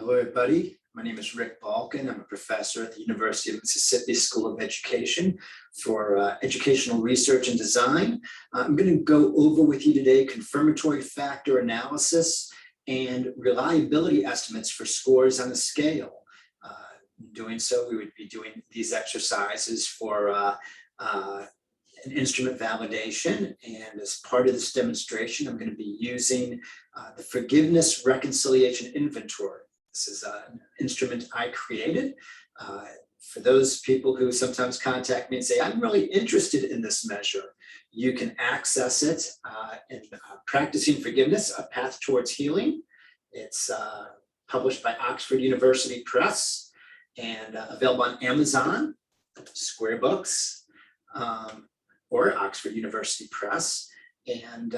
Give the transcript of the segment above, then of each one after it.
Hello, everybody. My name is Rick Balkin. I'm a professor at the University of Mississippi School of Education for Educational Research and Design. I'm going to go over with you today confirmatory factor analysis and reliability estimates for scores on a scale. In doing so, we would be doing these exercises for an instrument validation, and as part of this demonstration, I'm going to be using the Forgiveness Reconciliation Inventory. This is an instrument I created. For those people who sometimes contact me and say, I'm really interested in this measure, you can access it in Practicing Forgiveness, A Path Towards Healing. It's published by Oxford University Press and available on Amazon, Square Books, or Oxford University Press. And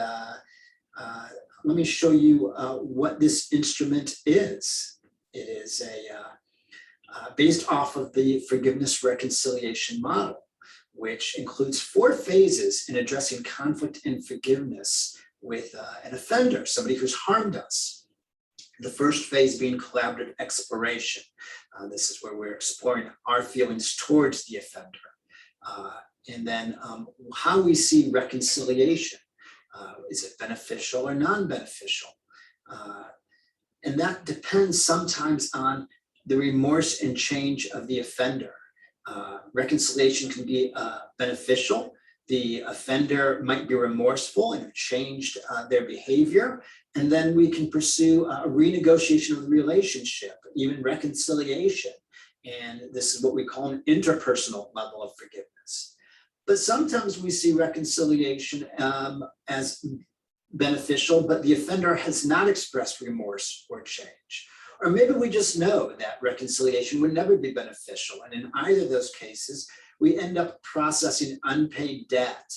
let me show you what this instrument is. It is based off of the forgiveness reconciliation model, which includes 4 phases in addressing conflict and forgiveness with an offender, somebody who's harmed us. The first phase being collaborative exploration. This is where we're exploring our feelings towards the offender. And then how we see reconciliation. Is it beneficial or non-beneficial? And that depends sometimes on the remorse and change of the offender. Reconciliation can be beneficial. The offender might be remorseful and have changed their behavior. And then we can pursue a renegotiation of the relationship, even reconciliation. And this is what we call an interpersonal level of forgiveness. But sometimes we see reconciliation as beneficial, but the offender has not expressed remorse or change. Or maybe we just know that reconciliation would never be beneficial. And in either of those cases, we end up processing unpaid debt,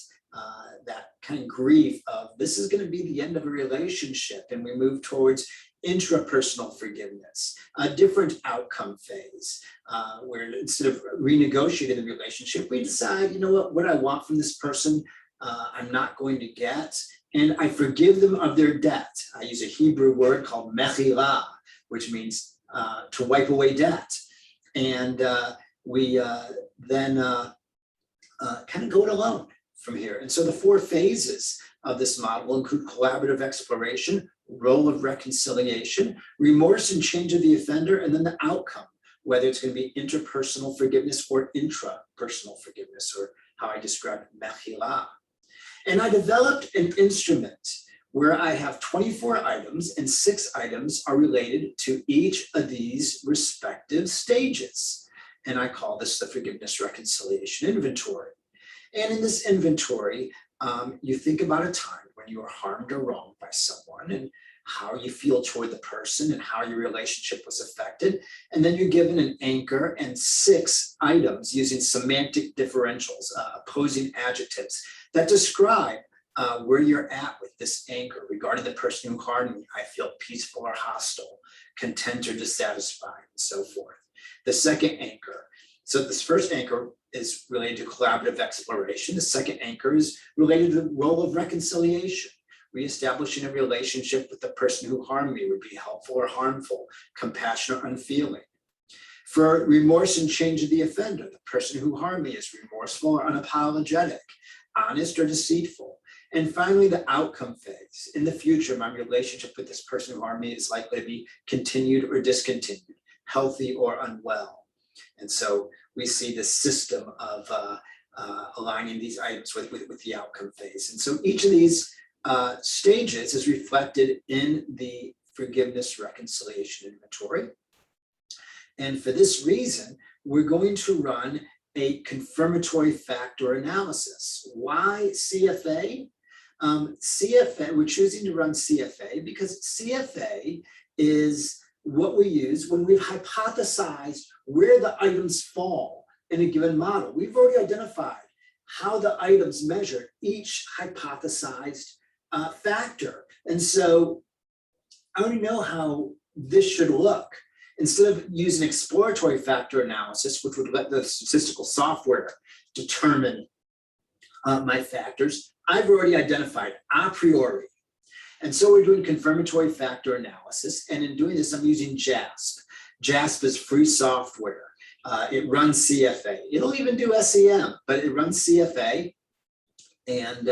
that kind of grief of this is going to be the end of a relationship, and we move towards intrapersonal forgiveness, a different outcome phase, where instead of renegotiating the relationship, we decide, you know what I want from this person, I'm not going to get, and I forgive them of their debt. I use a Hebrew word called mechila, which means to wipe away debt. And we then kind of go it alone from here. And so the 4 phases of this model will include collaborative exploration, role of reconciliation, remorse and change of the offender, and then the outcome, whether it's going to be interpersonal forgiveness or intrapersonal forgiveness, or how I describe mechila. And I developed an instrument where I have 24 items, and 6 items are related to each of these respective stages. And I call this the Forgiveness Reconciliation Inventory. And in this inventory, you think about a time when you were harmed or wronged by someone, and how you feel toward the person and how your relationship was affected. And then you're given an anchor and 6 items using semantic differentials, opposing adjectives that describe where you're at with this anchor regarding the person who harmed me. I feel peaceful or hostile, content or dissatisfied, and so forth. The second anchor. So this first anchor is related to collaborative exploration. The second anchor is related to the role of reconciliation. Reestablishing a relationship with the person who harmed me would be helpful or harmful, compassionate or unfeeling. For remorse and change of the offender, the person who harmed me is remorseful or unapologetic, honest or deceitful. And finally, the outcome phase. In the future, my relationship with this person who harmed me is likely to be continued or discontinued, healthy or unwell. And so we see this system of aligning these items with the outcome phase. And so each of these stages is reflected in the Forgiveness Reconciliation Inventory. And for this reason, we're going to run a confirmatory factor analysis. Why CFA? CFA, we're choosing to run CFA because CFA is what we use when we've hypothesized where the items fall in a given model. We've already identified how the items measure each hypothesized factor. And so I already know how this should look. Instead of using exploratory factor analysis, which would let the statistical software determine my factors, I've already identified a priori And so we're doing confirmatory factor analysis. And in doing this, I'm using JASP. JASP is free software. It runs CFA. It'll even do SEM, but it runs CFA. And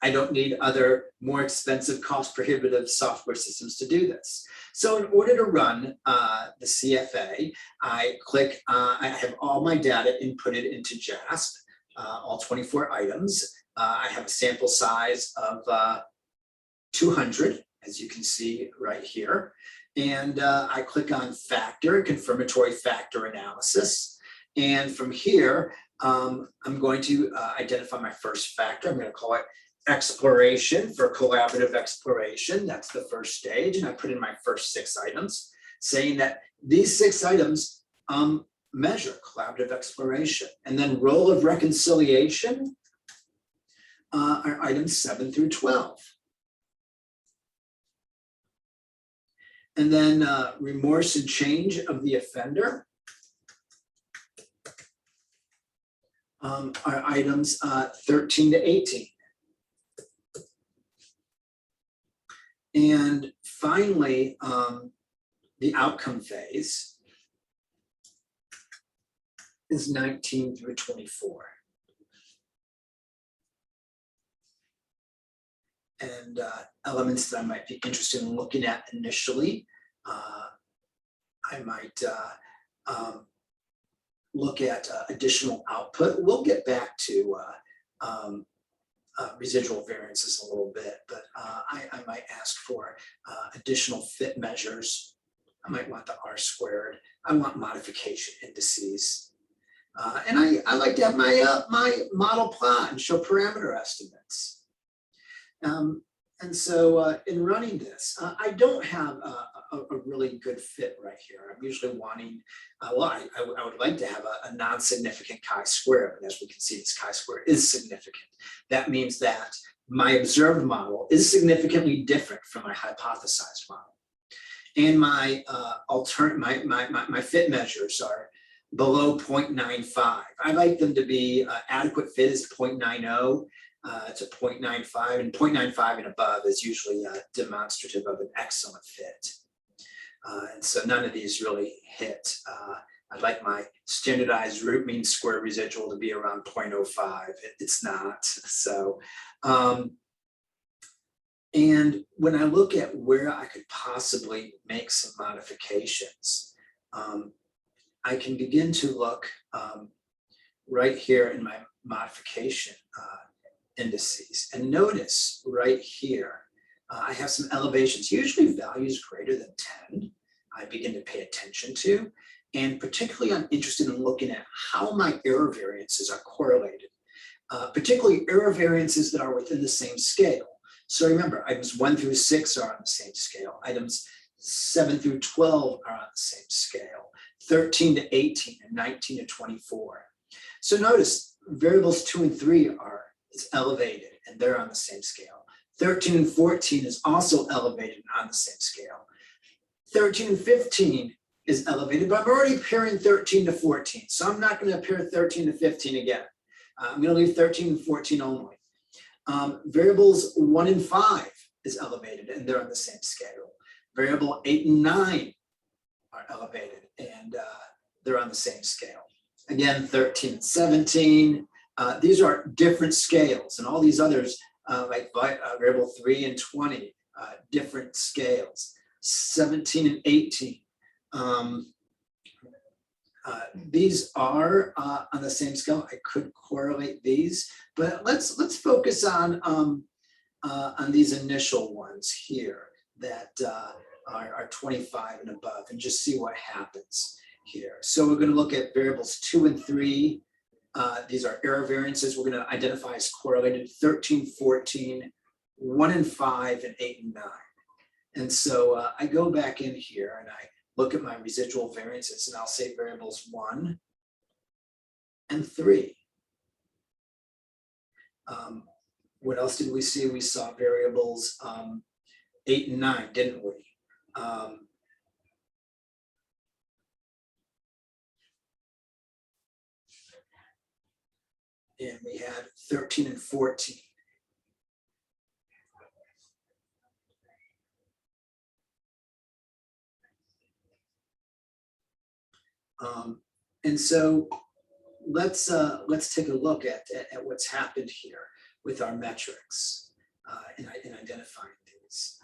I don't need other more expensive, cost prohibitive software systems to do this. So in order to run the CFA, I click, I have all my data inputted into JASP, all 24 items. I have a sample size of 200, as you can see right here. And I click on factor, confirmatory factor analysis. And from here, I'm going to identify my first factor. I'm going to call it exploration for collaborative exploration. That's the first stage. And I put in my first 6 items, saying that these 6 items measure collaborative exploration. And then role of reconciliation are items 7 through 12. And then remorse and change of the offender are items 13 to 18. And finally, the outcome phase is 19 through 24. And elements that I might be interested in looking at initially, I might look at additional output. We'll get back to residual variances a little bit, but I might ask for additional fit measures. I might want the R-squared. I want modification indices. And I like to have my, my model plot and show parameter estimates. And so in running this, I don't have a really good fit right here. I'm usually wanting, well, I would like to have a non-significant chi-square, but as we can see, this chi-square is significant. That means that my observed model is significantly different from my hypothesized model. And my my fit measures are below 0.95. I like them to be adequate fit is 0.90. To 0.95, and 0.95 and above is usually demonstrative of an excellent fit. And so none of these really hit. I'd like my standardized root mean square residual to be around 0.05. It's not. So, and when I look at where I could possibly make some modifications, I can begin to look right here in my modification indices, and notice right here I have some elevations, usually values greater than 10. I begin to pay attention to, and particularly I'm interested in looking at how my error variances are correlated, particularly error variances that are within the same scale. So remember, items 1 through 6 are on the same scale, items 7 through 12 are on the same scale, 13 to 18 and 19 to 24. So notice variables 2 and 3 is elevated and they're on the same scale. 13 and 14 is also elevated on the same scale. 13 and 15 is elevated, but I'm already pairing 13 to 14. So I'm not going to pair 13 to 15 again. I'm going to leave 13 and 14 only. Variables 1 and 5 is elevated and they're on the same scale. Variable 8 and 9 are elevated and they're on the same scale. Again, 13 and 17. These are different scales, and all these others, like variable 3 and 20, different scales. 17 and 18. These are on the same scale. I could correlate these, but let's focus on these initial ones here that are 25 and above, and just see what happens here. So we're going to look at variables 2 and 3. These are error variances we're going to identify as correlated: 13, 14, 1 and 5, and 8 and 9. And so I go back in here and I look at my residual variances, and I'll say variables 1 and 3. What else did we see? We saw variables 8 and 9, didn't we? And we had 13 and 14. And so let's take a look at what's happened here with our metrics in identifying these.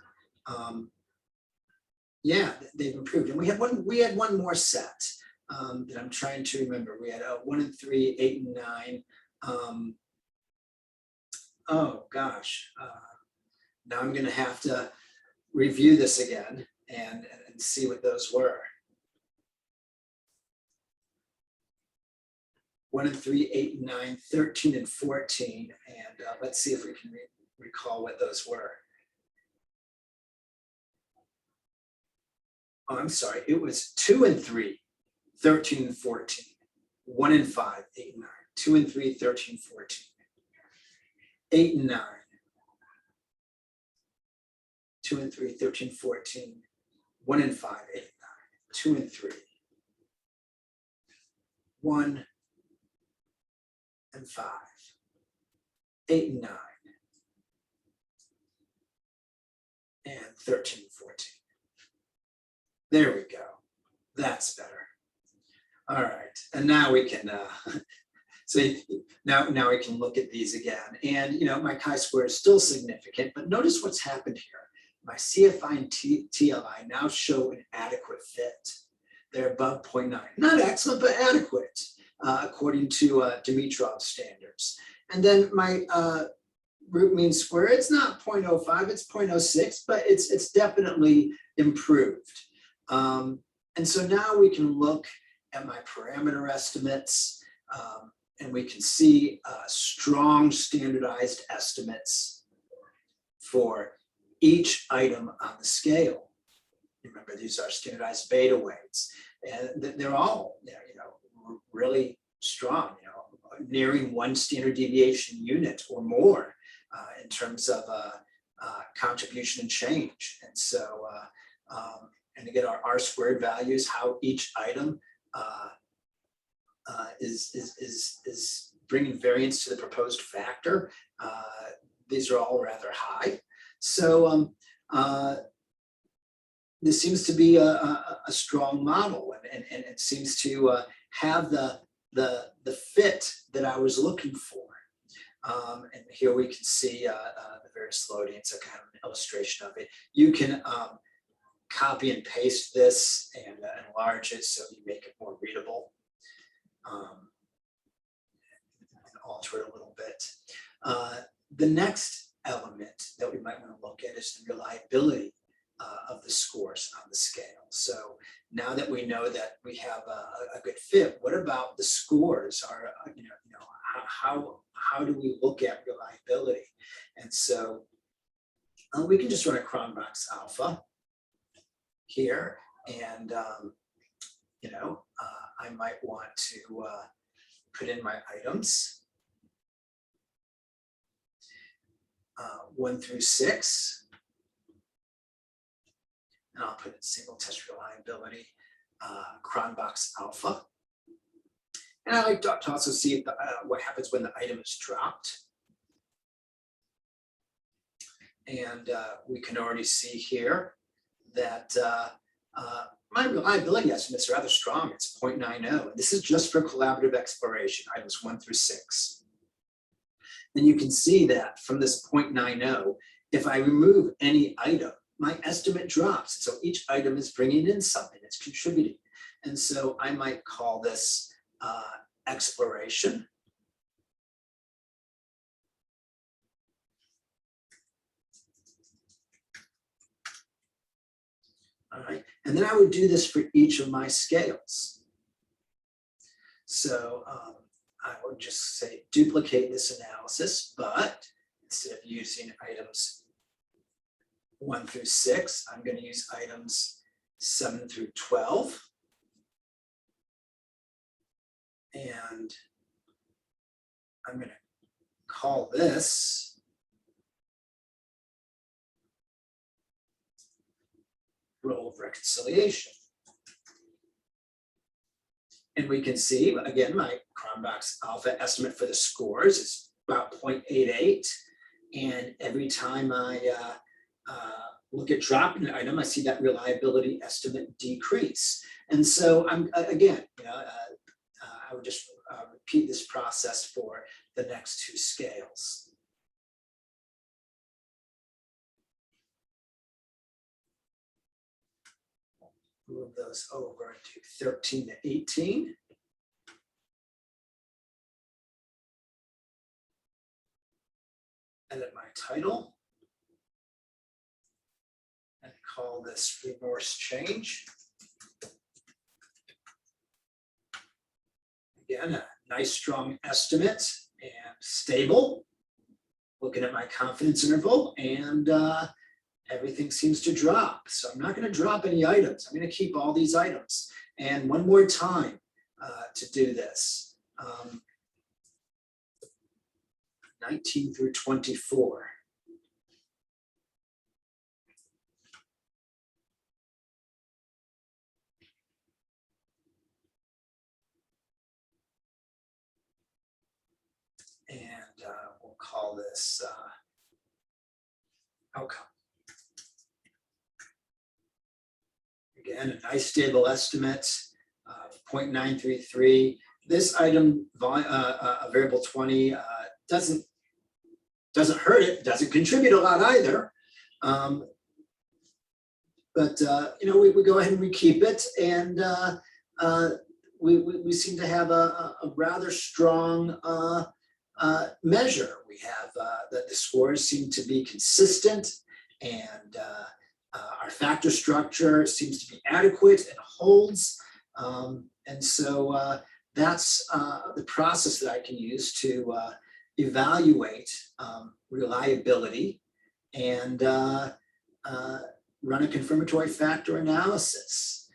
Yeah, they've improved, and we had one more set that I'm trying to remember. We had 1 and 3, 8 and 9. Oh gosh, now I'm going to have to review this again and see what those were. 1 and 3, 8 and 9, 13 and 14, and let's see if we can recall what those were. Oh, I'm sorry, it was 2 and 3, 13 and 14, 1 and 5, 8 and 9, 2 and 3, 13, 14, 8 and 9, 2 and 3, 13, 14, 1 and 5, 8 and 9, 2 and 3, 1 and 5, 8 and 9, and 13 and 14. There we go. That's better. All right, and now we can so now we can look at these again. And my chi-square is still significant, but notice what's happened here. My CFI and TLI now show an adequate fit. They're above 0.9. Not excellent, but adequate, according to Dimitrov's standards. And then my root mean square, it's not 0.05, it's 0.06, but it's definitely improved. And so now we can look at my parameter estimates, and we can see strong standardized estimates for each item on the scale. Remember, these are standardized beta weights, and they're all really strong, nearing 1 standard deviation unit or more in terms of contribution and change. And so, and again, our R-squared values, how each item is bringing variance to the proposed factor. These are all rather high. So this seems to be a strong model, and it seems to have the fit that I was looking for. And here we can see the various loadings, a kind of an illustration of it. You can copy and paste this and enlarge it so you make it more readable, and alter it a little bit. The next element that we might want to look at is the reliability of the scores on the scale. So now that we know that we have a good fit, what about the scores? Are how do we look at reliability? And so we can just run a Cronbach's alpha here, and I might want to put in my items 1 through 6, and I'll put in single test reliability Cronbach's alpha. And I like to also see if what happens when the item is dropped. And we can already see here that my reliability estimates are rather strong. It's 0.90. This is just for collaborative exploration, items 1 through 6. And you can see that from this 0.90, if I remove any item, my estimate drops. So each item is bringing in something, it's contributing. And so I might call this exploration. All right, and then I would do this for each of my scales. So I would just say duplicate this analysis, but instead of using items 1 through 6, I'm going to use items 7 through 12. And I'm going to call this row of reconciliation. And we can see, again, my Cronbach's alpha estimate for the scores is about 0.88. And every time I look at dropping an item, I see that reliability estimate decrease. And so I'm again, I would just repeat this process for the next two scales. Move those over to 13 to 18. Edit my title and call this remorse change. Again, a nice strong estimate and stable. Looking at my confidence interval, and everything seems to drop. So I'm not going to drop any items. I'm going to keep all these items. And one more time to do this. 19 through 24. And we'll call this outcome. Again, a nice stable estimate of 0.933. This item, variable 20, doesn't hurt it, doesn't contribute a lot either. But we go ahead and we keep it, and we seem to have a rather strong measure. We have that the scores seem to be consistent, and our factor structure seems to be adequate and holds. And so that's the process that I can use to evaluate reliability and run a confirmatory factor analysis.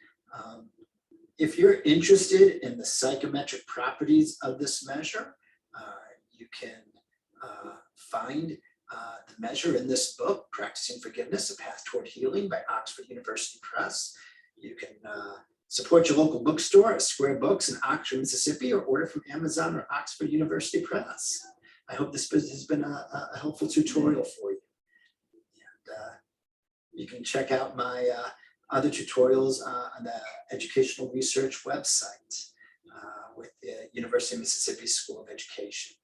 If you're interested in the psychometric properties of this measure, you can find the measure in this book, Practicing Forgiveness, A Path Toward Healing by Oxford University Press. You can support your local bookstore at Square Books in Oxford, Mississippi, or order from Amazon or Oxford University Press. I hope this has been a helpful tutorial for you. And you can check out my other tutorials on the Educational Research website with the University of Mississippi School of Education.